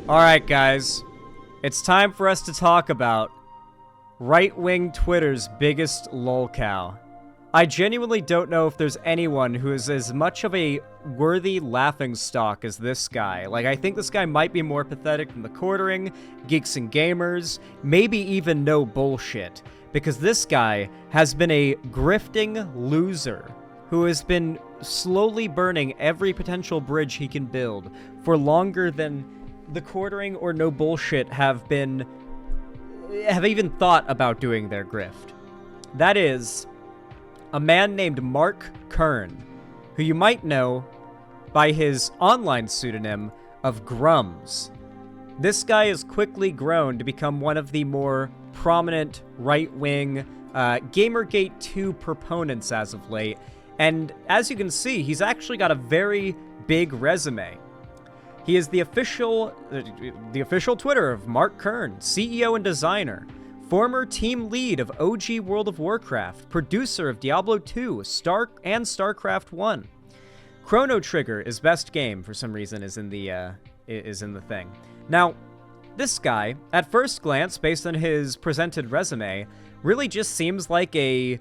Alright, guys. It's time for us to talk about right-wing Twitter's biggest lolcow. I genuinely don't know if there's anyone who is as much of a worthy laughingstock as this guy. Like, I think this guy might be more pathetic than the Quartering, Geeks and Gamers, maybe even No Bullshit. Because this guy has been a grifting loser who has been slowly burning every potential bridge he can build for longer than the Quartering or No Bullshit have even thought about doing their grift. That is a man named Mark Kern, who you might know by his online pseudonym of Grummz. This guy has quickly grown to become one of the more prominent right-wing Gamergate 2 proponents as of late, and as you can see, he's actually got a very big resume. He is the official Twitter of Mark Kern, CEO and designer, former team lead of OG World of Warcraft, producer of Diablo 2, and StarCraft 1. Chrono Trigger, his best game, for some reason, is in the thing. Now, this guy, at first glance, based on his presented resume, really just seems like a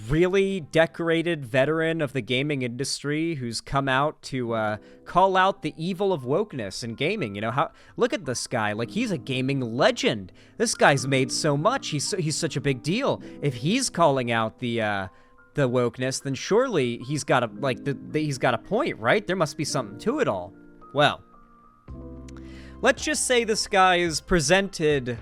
really decorated veteran of the gaming industry who's come out to call out the evil of wokeness in gaming. You know, look at this guy, like, he's a gaming legend. This guy's made so much. He's such a big deal. If he's calling out the wokeness, then surely he's got he's got a point, right? There must be something to it all. Well, let's just say this guy's presented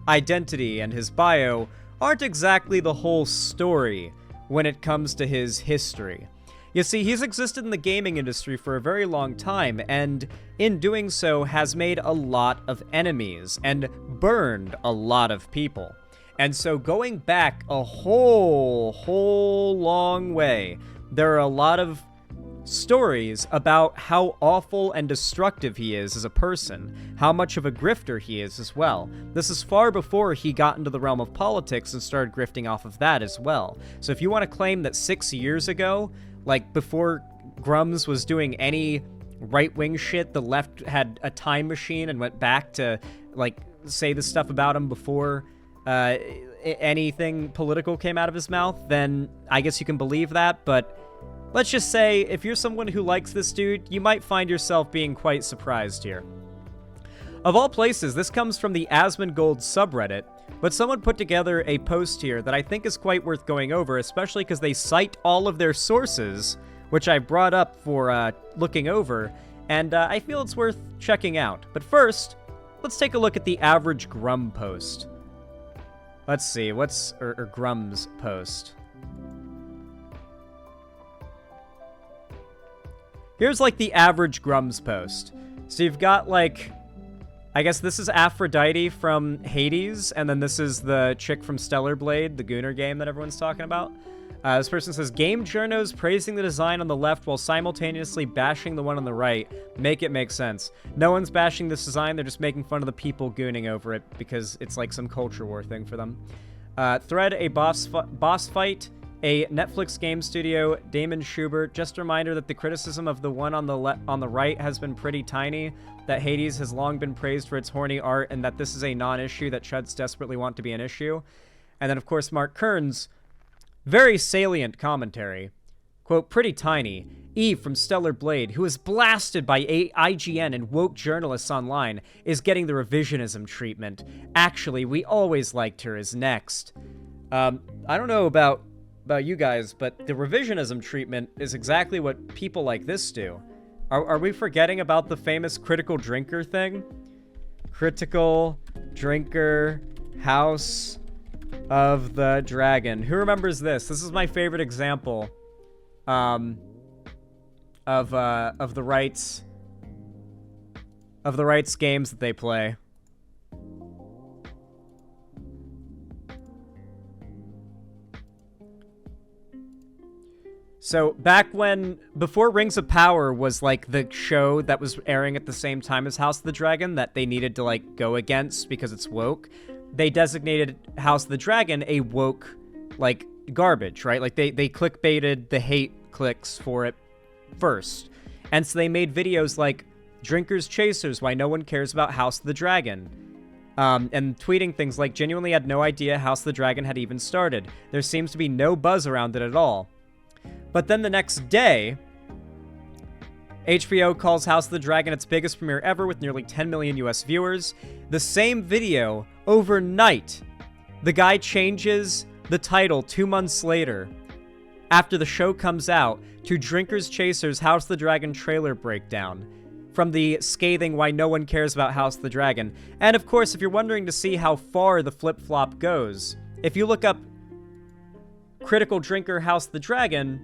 identity and his bio aren't exactly the whole story when it comes to his history. You see, he's existed in the gaming industry for a very long time, and in doing so has made a lot of enemies and burned a lot of people. And so going back a whole long way, there are a lot of stories about how awful and destructive he is as a person, how much of a grifter he is as well. This is far before he got into the realm of politics and started grifting off of that as well. So if you want to claim that 6 years ago, like before Grummz was doing any right-wing shit, the left had a time machine and went back to, like, say the stuff about him before anything political came out of his mouth, then I guess you can believe that, but let's just say, if you're someone who likes this dude, you might find yourself being quite surprised here. Of all places, this comes from the Asmongold subreddit, but someone put together a post here that I think is quite worth going over, especially because they cite all of their sources, which I brought up for looking over, and I feel it's worth checking out. But first, let's take a look at the average Grummz post. Let's see, what's Grummz post? Here's, like, the average Grummz post. So you've got, like, I guess this is Aphrodite from Hades, and then this is the chick from Stellar Blade, the Gunnar game that everyone's talking about. This person says, game journos praising the design on the left while simultaneously bashing the one on the right. Make it make sense. No one's bashing this design, they're just making fun of the people gooning over it because it's like some culture war thing for them. Thread, a boss fight. A Netflix game studio, Damon Schubert. Just a reminder that the criticism of the one on the right has been pretty tiny, that Hades has long been praised for its horny art, and that this is a non-issue that Chuds desperately want to be an issue. And then, of course, Mark Kern's very salient commentary. Quote, pretty tiny. Eve from Stellar Blade, who is blasted by IGN and woke journalists online, is getting the revisionism treatment. Actually, we always liked her as next. I don't know about you guys, but the revisionism treatment is exactly what people like this do. Are we forgetting about the famous critical drinker thing? Critical drinker House of the Dragon. Who remembers this? This is my favorite example of the rights games that they play. So back before Rings of Power was like the show that was airing at the same time as House of the Dragon that they needed to like go against because it's woke, they designated House of the Dragon a woke like garbage, right? Like they clickbaited the hate clicks for it first. And so they made videos like Drinkers Chasers, why no one cares about House of the Dragon. And tweeting things like, genuinely had no idea House of the Dragon had even started. There seems to be no buzz around it at all. But then the next day, HBO calls House of the Dragon its biggest premiere ever with nearly 10 million US viewers. The same video, overnight, the guy changes the title 2 months later, after the show comes out, to Drinkers Chasers House of the Dragon trailer breakdown, from the scathing why no one cares about House of the Dragon. And of course, if you're wondering to see how far the flip-flop goes, if you look up Critical Drinker House of the Dragon,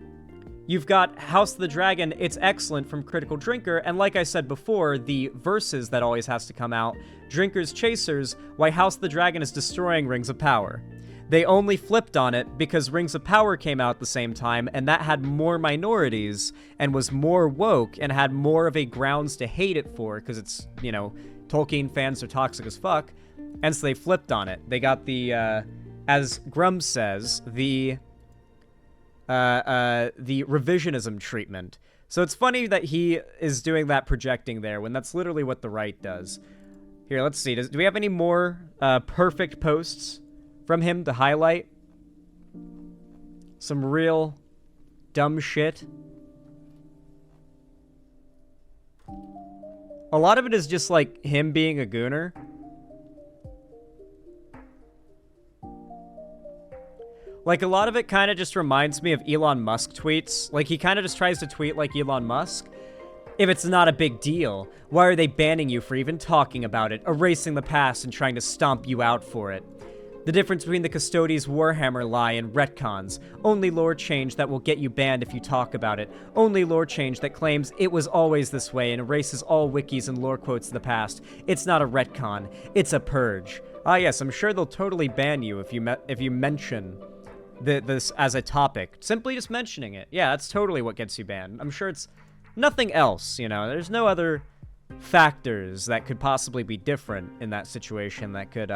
you've got House of the Dragon, It's Excellent from Critical Drinker, and like I said before, the verses that always has to come out, Drinkers Chasers, why House of the Dragon is destroying Rings of Power. They only flipped on it because Rings of Power came out at the same time, and that had more minorities, and was more woke, and had more of a grounds to hate it for, because it's, you know, Tolkien fans are toxic as fuck, and so they flipped on it. They got the, as Grummz says, the revisionism treatment. So it's funny that he is doing that projecting there, when that's literally what the right does. Here, let's see. Do we have any more perfect posts from him to highlight? Some real dumb shit. A lot of it is just like him being a gooner. Like, a lot of it kind of just reminds me of Elon Musk tweets. Like, he kind of just tries to tweet like Elon Musk. If it's not a big deal, why are they banning you for even talking about it, erasing the past and trying to stomp you out for it? The difference between the Custodes' Warhammer lie and retcons. Only lore change that will get you banned if you talk about it. Only lore change that claims it was always this way and erases all wikis and lore quotes of the past. It's not a retcon. It's a purge. Ah yes, I'm sure they'll totally ban you if you mention this as a topic. Simply just mentioning it. Yeah, that's totally what gets you banned. I'm sure it's nothing else, you know. There's no other factors that could possibly be different in that situation that could,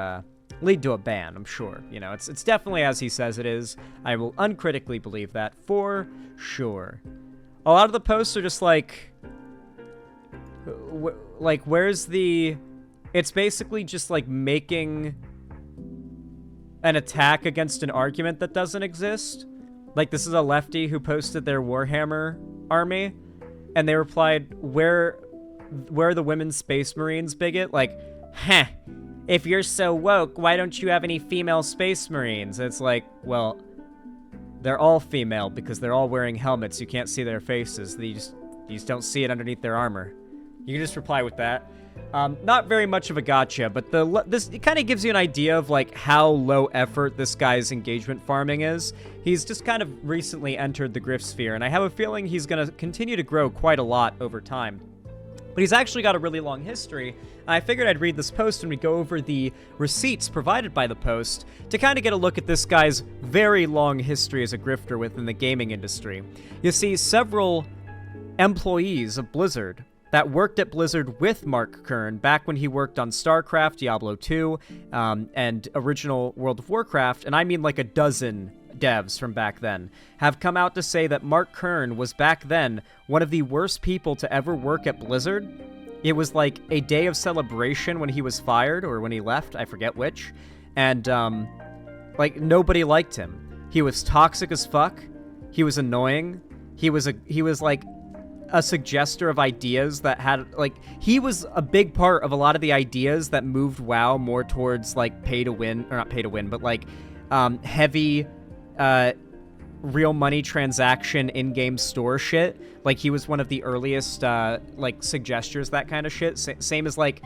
lead to a ban, I'm sure. You know, it's definitely as he says it is. I will uncritically believe that for sure. A lot of the posts are just like, where's the... It's basically just like making an attack against an argument that doesn't exist. Like, this is a lefty who posted their Warhammer army, and they replied, where are the women space marines, bigot? Like, heh. If you're so woke, why don't you have any female space marines? It's like, well, they're all female because they're all wearing helmets. You can't see their faces. You just don't see it underneath their armor. You can just reply with that. Not very much of a gotcha, but it kind of gives you an idea of like how low effort this guy's engagement farming is. He's just kind of recently entered the grift sphere, and I have a feeling he's going to continue to grow quite a lot over time. But he's actually got a really long history. I figured I'd read this post and we'd go over the receipts provided by the post to kind of get a look at this guy's very long history as a grifter within the gaming industry. You see, several employees of Blizzard that worked at Blizzard with Mark Kern back when he worked on StarCraft, Diablo 2, and original World of Warcraft, and I mean like a dozen devs from back then, have come out to say that Mark Kern was back then one of the worst people to ever work at Blizzard. It was like a day of celebration when he was fired, or when he left, I forget which, and like nobody liked him. He was toxic as fuck. He was annoying. He was like a suggester of ideas that had, like, he was a big part of a lot of the ideas that moved WoW more towards like pay to win, or not pay to win, but like heavy real money transaction in-game store shit. Like, he was one of the earliest like suggestors, that kind of shit. Same as like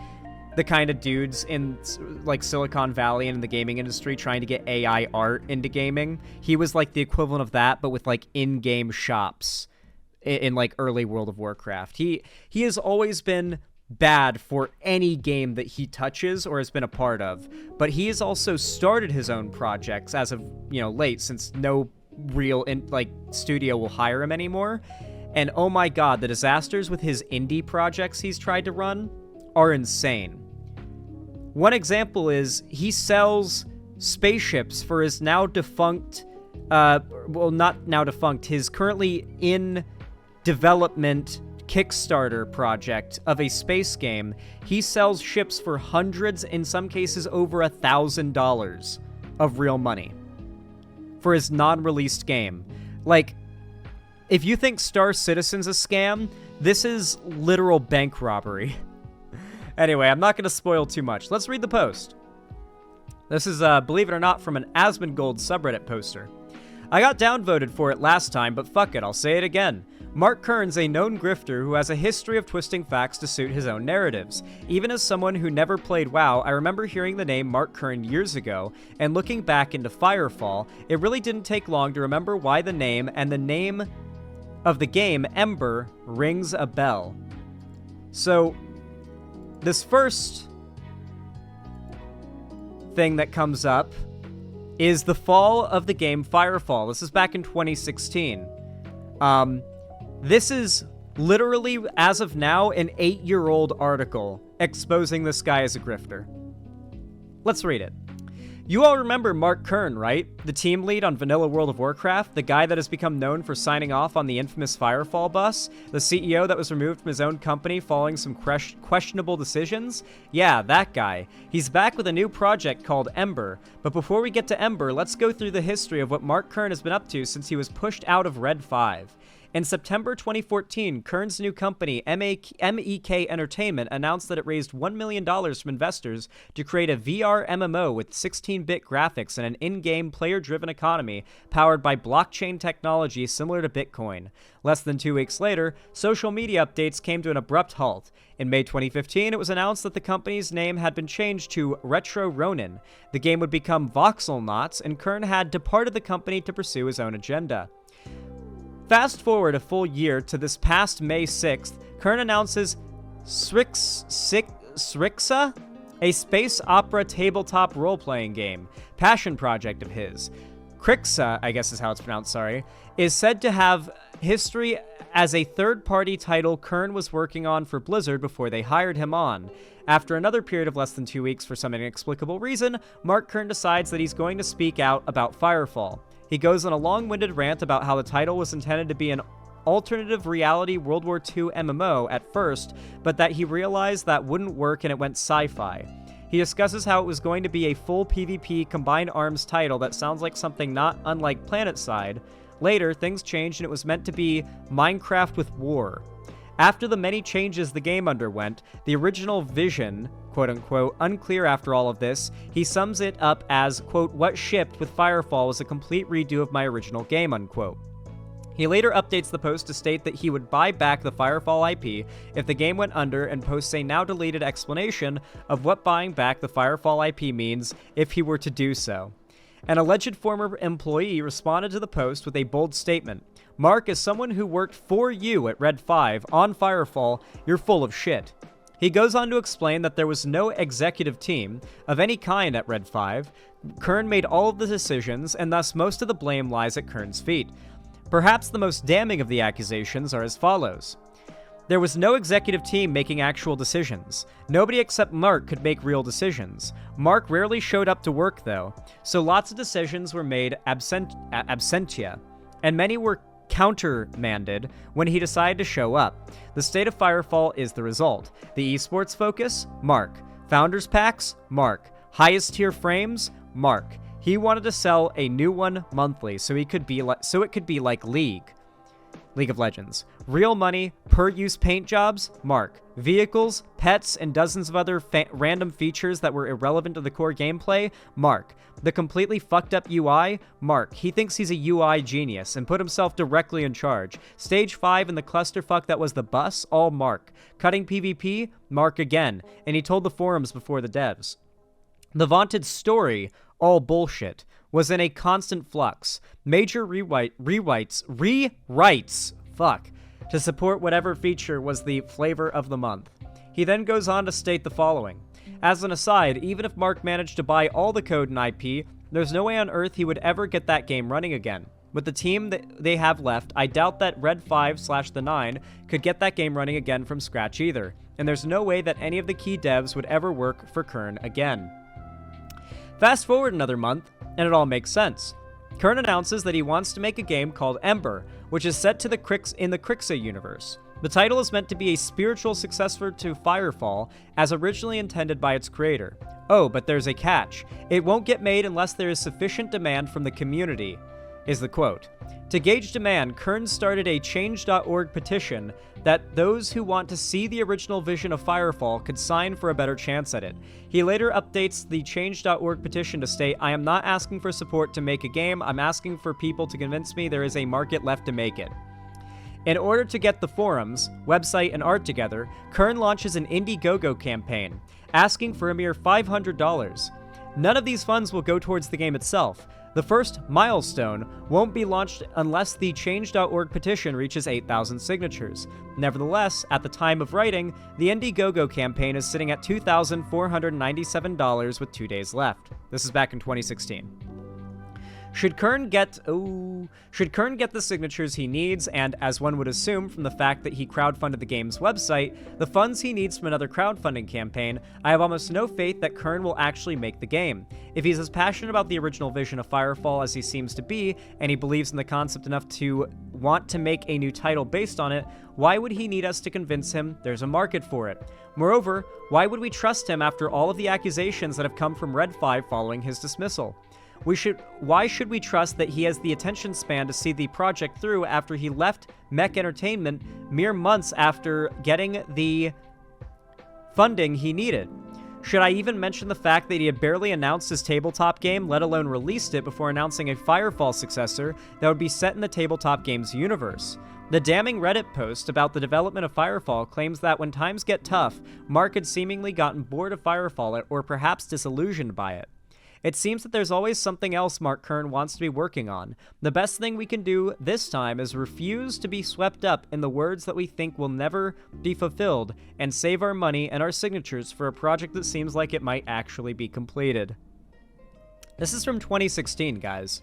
the kind of dudes in like Silicon Valley and in the gaming industry trying to get AI art into gaming. He was like the equivalent of that, but with like in-game shops in like early World of Warcraft. He has always been bad for any game that he touches or has been a part of, but he has also started his own projects as of, you know, late, since no real studio will hire him anymore. And oh my god, the disasters with his indie projects he's tried to run are insane. One example is he sells spaceships for his now defunct, well, not now defunct, his currently in development Kickstarter project of a space game, he sells ships for hundreds, in some cases over $1,000 of real money for his non-released game. Like, if you think Star Citizen's a scam, this is literal bank robbery. Anyway, I'm not going to spoil too much. Let's read the post. This is, believe it or not, from an Asmongold subreddit poster. I got downvoted for it last time, but fuck it, I'll say it again. Mark Kern's a known grifter who has a history of twisting facts to suit his own narratives. Even as someone who never played WoW, I remember hearing the name Mark Kern years ago, and looking back into Firefall, it really didn't take long to remember why the name and the name of the game, Ember, rings a bell. So, this first thing that comes up is the fall of the game Firefall. This is back in 2016. This is literally, as of now, an 8-year-old article exposing this guy as a grifter. Let's read it. You all remember Mark Kern, right? The team lead on Vanilla World of Warcraft, the guy that has become known for signing off on the infamous Firefall bus, the CEO that was removed from his own company following some questionable decisions? Yeah, that guy. He's back with a new project called Ember. But before we get to Ember, let's go through the history of what Mark Kern has been up to since he was pushed out of Red 5. In September 2014, Kern's new company, MEK Entertainment, announced that it raised $1 million from investors to create a VR MMO with 16-bit graphics and an in-game player-driven economy powered by blockchain technology similar to Bitcoin. Less than 2 weeks later, social media updates came to an abrupt halt. In May 2015, it was announced that the company's name had been changed to Retro Ronin. The game would become Voxel Knots, and Kern had departed the company to pursue his own agenda. Fast forward a full year to this past May 6th, Kern announces Srixa, a space opera tabletop role-playing game, passion project of his. Krixa, I guess is how it's pronounced, sorry, is said to have history as a third-party title Kern was working on for Blizzard before they hired him on. After another period of less than 2 weeks for some inexplicable reason, Mark Kern decides that he's going to speak out about Firefall. He goes on a long-winded rant about how the title was intended to be an alternative reality World War II MMO at first, but that he realized that wouldn't work and it went sci-fi. He discusses how it was going to be a full PvP combined arms title that sounds like something not unlike PlanetSide. Later, things changed and it was meant to be Minecraft with war. After the many changes the game underwent, the original vision, quote-unquote, unclear after all of this, he sums it up as, quote, what shipped with Firefall was a complete redo of my original game, unquote. He later updates the post to state that he would buy back the Firefall IP if the game went under and posts a now deleted explanation of what buying back the Firefall IP means if he were to do so. An alleged former employee responded to the post with a bold statement. Mark, as someone who worked for you at Red 5 on Firefall, you're full of shit. He goes on to explain that there was no executive team of any kind at Red 5. Kern made all of the decisions, and thus most of the blame lies at Kern's feet. Perhaps the most damning of the accusations are as follows. There was no executive team making actual decisions. Nobody except Mark could make real decisions. Mark rarely showed up to work, though, so lots of decisions were made absentia, and many were countermanded when he decided to show up. The state of Firefall is the result. The esports focus? Mark. Founders packs? Mark. Highest tier frames? Mark. He wanted to sell a new one monthly so it could be like League of Legends. Real money, per-use paint jobs? Mark. Vehicles, pets, and dozens of other random features that were irrelevant to the core gameplay? Mark. The completely fucked up UI? Mark. He thinks he's a UI genius and put himself directly in charge. Stage 5 and the clusterfuck that was the bus? All Mark. Cutting PvP? Mark again. And he told the forums before the devs. The vaunted story, all bullshit, was in a constant flux. Major rewrites, to support whatever feature was the flavor of the month. He then goes on to state the following. As an aside, even if Mark managed to buy all the code and IP, there's no way on earth he would ever get that game running again. With the team that they have left, I doubt that Red 5/the 9 could get that game running again from scratch either, and there's no way that any of the key devs would ever work for Kern again. Fast forward another month, and it all makes sense. Kern announces that he wants to make a game called Ember, which is set to in the Krixa universe. The title is meant to be a spiritual successor to Firefall, as originally intended by its creator. Oh, but there's a catch. It won't get made unless there is sufficient demand from the community, is the quote. To gauge demand, Kern started a Change.org petition that those who want to see the original vision of Firefall could sign for a better chance at it. He later updates the Change.org petition to state, "I am not asking for support to make a game, I'm asking for people to convince me there is a market left to make it." In order to get the forums, website, and art together, Kern launches an Indiegogo campaign, asking for a mere $500. None of these funds will go towards the game itself. The first milestone won't be launched unless the Change.org petition reaches 8,000 signatures. Nevertheless, at the time of writing, the Indiegogo campaign is sitting at $2,497 with 2 days left. This is back in 2016. Should Kern get the signatures he needs, and as one would assume from the fact that he crowdfunded the game's website, the funds he needs from another crowdfunding campaign, I have almost no faith that Kern will actually make the game. If he's as passionate about the original vision of Firefall as he seems to be, and he believes in the concept enough to want to make a new title based on it, why would he need us to convince him there's a market for it? Moreover, why would we trust him after all of the accusations that have come from Red 5 following his dismissal? Why should we trust that he has the attention span to see the project through after he left Mech Entertainment mere months after getting the funding he needed? Should I even mention the fact that he had barely announced his tabletop game, let alone released it before announcing a Firefall successor that would be set in the tabletop game's universe? The damning Reddit post about the development of Firefall claims that when times get tough, Mark had seemingly gotten bored of Firefall or perhaps disillusioned by it. It seems that there's always something else Mark Kern wants to be working on. The best thing we can do this time is refuse to be swept up in the words that we think will never be fulfilled and save our money and our signatures for a project that seems like it might actually be completed. This is from 2016, guys.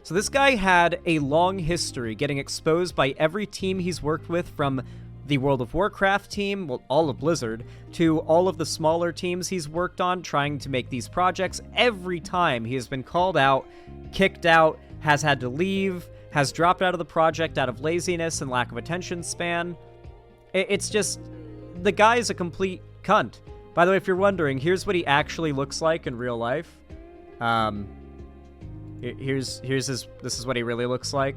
So this guy had a long history getting exposed by every team he's worked with, from the World of Warcraft team, well, all of Blizzard, to all of the smaller teams he's worked on trying to make these projects. Every time he has been called out, kicked out, has had to leave, has dropped out of the project out of laziness and lack of attention span. It's just, the guy is a complete cunt. By the way, if you're wondering, here's what he actually looks like in real life. This is what he really looks like.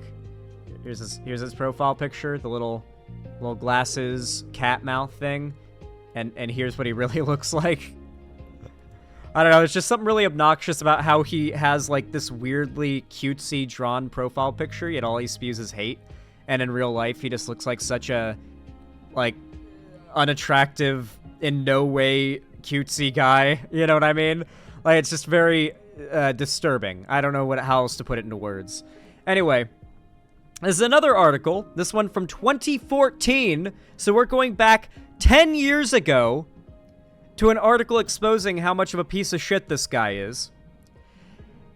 Here's his profile picture, the little glasses, cat mouth thing, and here's what he really looks like. I don't know, it's just something really obnoxious about how he has, like, this weirdly cutesy drawn profile picture, yet all he spews is hate, and in real life he just looks like such a, like, unattractive, in no way cutesy guy, you know what I mean? Like, it's just very disturbing. I don't know how else to put it into words. Anyway, this is another article, this one from 2014, so we're going back 10 years ago to an article exposing how much of a piece of shit this guy is.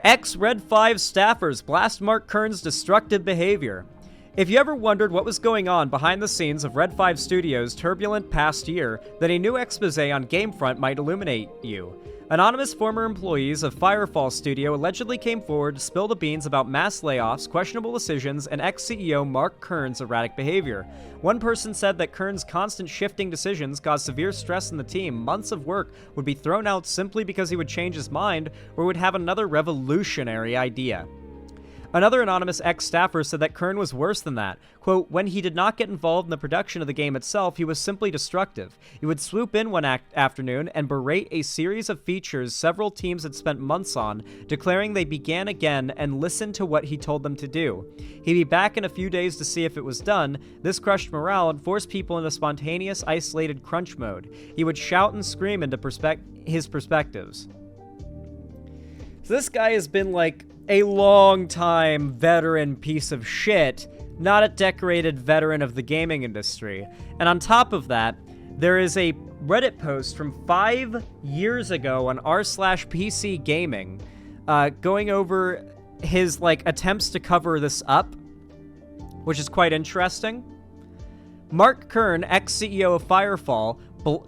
Ex-Red 5 staffers blast Mark Kern's destructive behavior. If you ever wondered what was going on behind the scenes of Red 5 Studios' turbulent past year, then a new expose on Gamefront might illuminate you. Anonymous former employees of Firefall Studio allegedly came forward to spill the beans about mass layoffs, questionable decisions, and ex-CEO Mark Kern's erratic behavior. One person said that Kern's constant shifting decisions caused severe stress in the team. Months of work would be thrown out simply because he would change his mind or would have another revolutionary idea. Another anonymous ex-staffer said that Kern was worse than that. Quote, when he did not get involved in the production of the game itself, he was simply destructive. He would swoop in one afternoon and berate a series of features several teams had spent months on, declaring they began again and listened to what he told them to do. He'd be back in a few days to see if it was done. This crushed morale and forced people into spontaneous, isolated crunch mode. He would shout and scream into his perspectives. So this guy has been, like, a long-time veteran piece of shit, not a decorated veteran of the gaming industry. And on top of that, there is a Reddit post from 5 years ago on r/PC Gaming, going over his, like, attempts to cover this up, which is quite interesting. Mark Kern, ex-CEO of Firefall,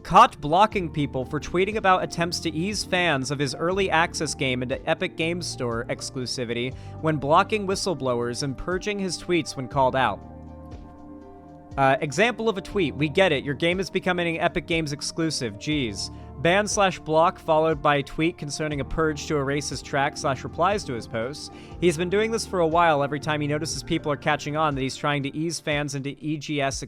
caught blocking people for tweeting about attempts to ease fans of his early access game into Epic Games Store exclusivity when blocking whistleblowers and purging his tweets when called out. Example of a tweet. We get it. Your game is becoming an Epic Games exclusive. Jeez. Ban/block followed by a tweet concerning a purge to erase his track/replies to his posts. He's been doing this for a while. Every time he notices people are catching on that he's trying to ease fans into EGS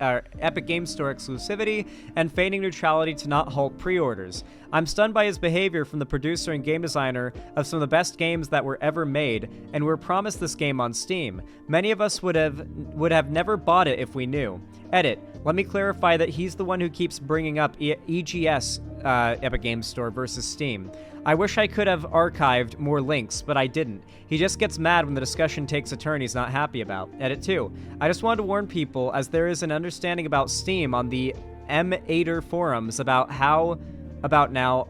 Epic Games Store exclusivity and feigning neutrality to not halt pre-orders. I'm stunned by his behavior from the producer and game designer of some of the best games that were ever made, and we're promised this game on Steam. Many of us would have never bought it if we knew. Edit. Let me clarify that he's the one who keeps bringing up EGS Epic Games Store versus Steam. I wish I could have archived more links, but I didn't. He just gets mad when the discussion takes a turn he's not happy about. Edit 2. I just wanted to warn people, as there is an understanding about Steam on the M8er forums about how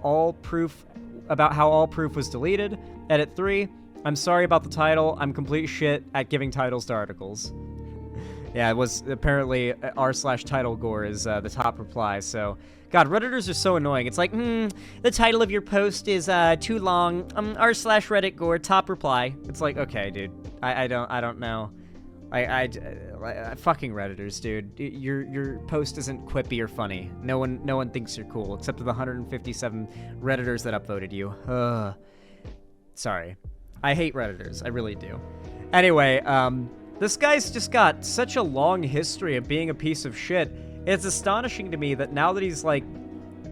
all proof was deleted. Edit 3. I'm sorry about the title. I'm complete shit at giving titles to articles. Yeah, it was apparently r/title gore is the top reply. So, God, Redditors are so annoying. It's like, the title of your post is too long. r/Reddit gore top reply. It's like, okay, dude, I don't know. I fucking Redditors, dude. Your post isn't quippy or funny. No one thinks you're cool except for the 157 Redditors that upvoted you. Sorry, I hate Redditors. I really do. Anyway, this guy's just got such a long history of being a piece of shit. It's astonishing to me that now that he's, like,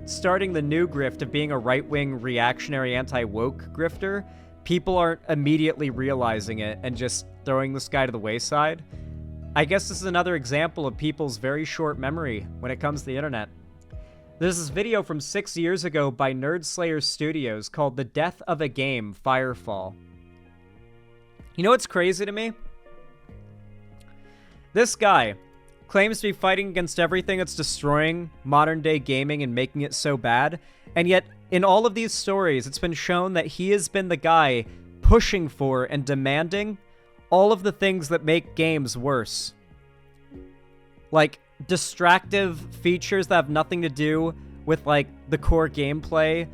starting the new grift of being a right-wing, reactionary, anti-woke grifter, people aren't immediately realizing it and just throwing this guy to the wayside. I guess this is another example of people's very short memory when it comes to the internet. There's this video from 6 years ago by Nerdslayer Studios called The Death of a Game, Firefall. You know what's crazy to me? This guy claims to be fighting against everything that's destroying modern-day gaming and making it so bad, and yet in all of these stories, it's been shown that he has been the guy pushing for and demanding all of the things that make games worse. Like, distractive features that have nothing to do with, like, the core gameplay,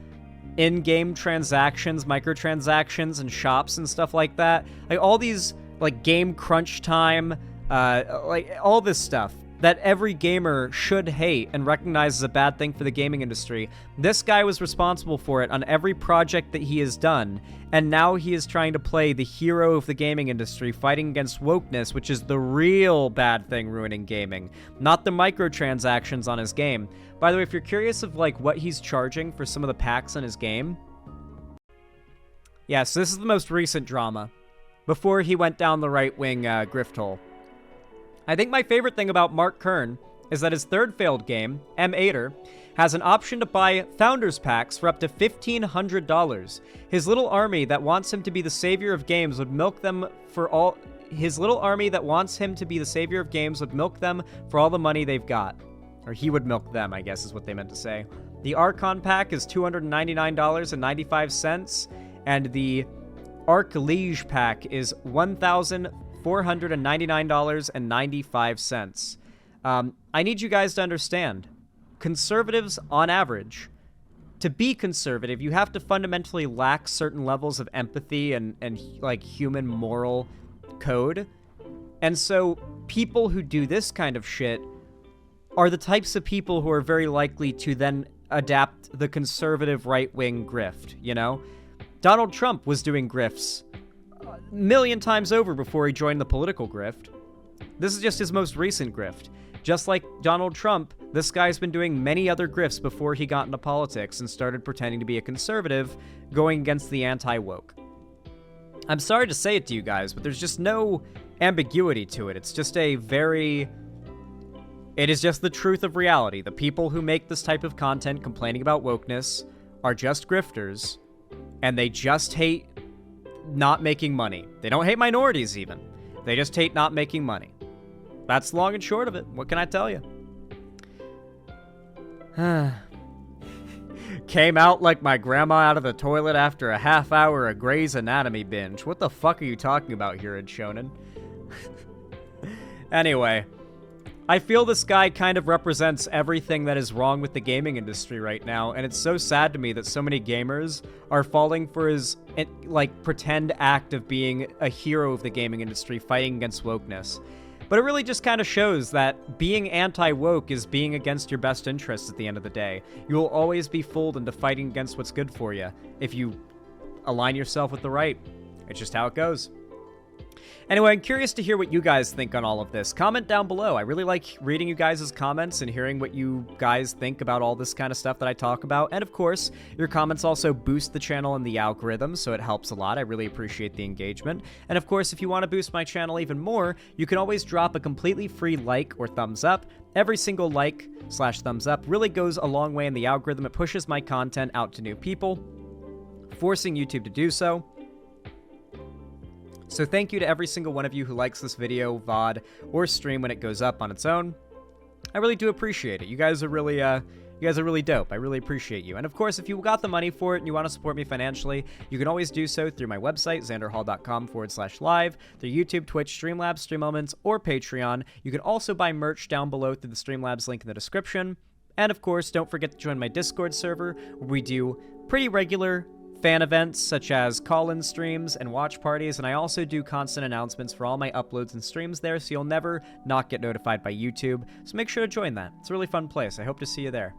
in-game transactions, microtransactions, and shops and stuff like that. Like, all these, like, game crunch time, like, all this stuff that every gamer should hate and recognize as a bad thing for the gaming industry. This guy was responsible for it on every project that he has done, and now he is trying to play the hero of the gaming industry, fighting against wokeness, which is the real bad thing ruining gaming, not the microtransactions on his game. By the way, if you're curious of, like, what he's charging for some of the packs in his game, yeah, so this is the most recent drama, before he went down the right-wing grift hole. I think my favorite thing about Mark Kern is that his third failed game, M8er, has an option to buy Founders Packs for up to $1,500. His little army that wants him to be the savior of games would milk them for all... His little army that wants him to be the savior of games would milk them for all the money they've got. Or he would milk them, I guess is what they meant to say. The Archon Pack is $299.95, and the Archliege Pack is $1,499.95. I need you guys to understand, conservatives, on average, to be conservative, you have to fundamentally lack certain levels of empathy and like, human moral code. And so people who do this kind of shit are the types of people who are very likely to then adapt the conservative right-wing grift, you know? Donald Trump was doing grifts a million times over before he joined the political grift. This is just his most recent grift. Just like Donald Trump, this guy's been doing many other grifts before he got into politics and started pretending to be a conservative, going against the anti-woke. I'm sorry to say it to you guys, but there's just no ambiguity to it. It's just a very... It is just the truth of reality. The people who make this type of content complaining about wokeness are just grifters, and they just hate not making money. They don't hate minorities, even. They just hate not making money. That's long and short of it. What can I tell you? Came out like my grandma out of the toilet after a half hour of Grey's Anatomy binge. What the fuck are you talking about here in Shonen? Anyway, I feel this guy kind of represents everything that is wrong with the gaming industry right now, and it's so sad to me that so many gamers are falling for his, like, pretend act of being a hero of the gaming industry, fighting against wokeness. But it really just kind of shows that being anti-woke is being against your best interests at the end of the day. You will always be fooled into fighting against what's good for you if you align yourself with the right. It's just how it goes. Anyway, I'm curious to hear what you guys think on all of this. Comment down below. I really like reading you guys' comments and hearing what you guys think about all this kind of stuff that I talk about. And of course, your comments also boost the channel and the algorithm, so it helps a lot. I really appreciate the engagement. And of course, if you want to boost my channel even more, you can always drop a completely free like or thumbs up. Every single like/thumbs up really goes a long way in the algorithm. It pushes my content out to new people, forcing YouTube to do so. So thank you to every single one of you who likes this video, VOD, or stream when it goes up on its own. I really do appreciate it. You guys are really dope. I really appreciate you. And of course, if you got the money for it and you want to support me financially, you can always do so through my website, xanderhall.com/live, through YouTube, Twitch, Streamlabs, Stream Elements, or Patreon. You can also buy merch down below through the Streamlabs link in the description. And of course, don't forget to join my Discord server, where we do pretty regular fan events such as call-in streams and watch parties, and I also do constant announcements for all my uploads and streams there, so you'll never not get notified by YouTube. So make sure to join that. It's a really fun place. I hope to see you there.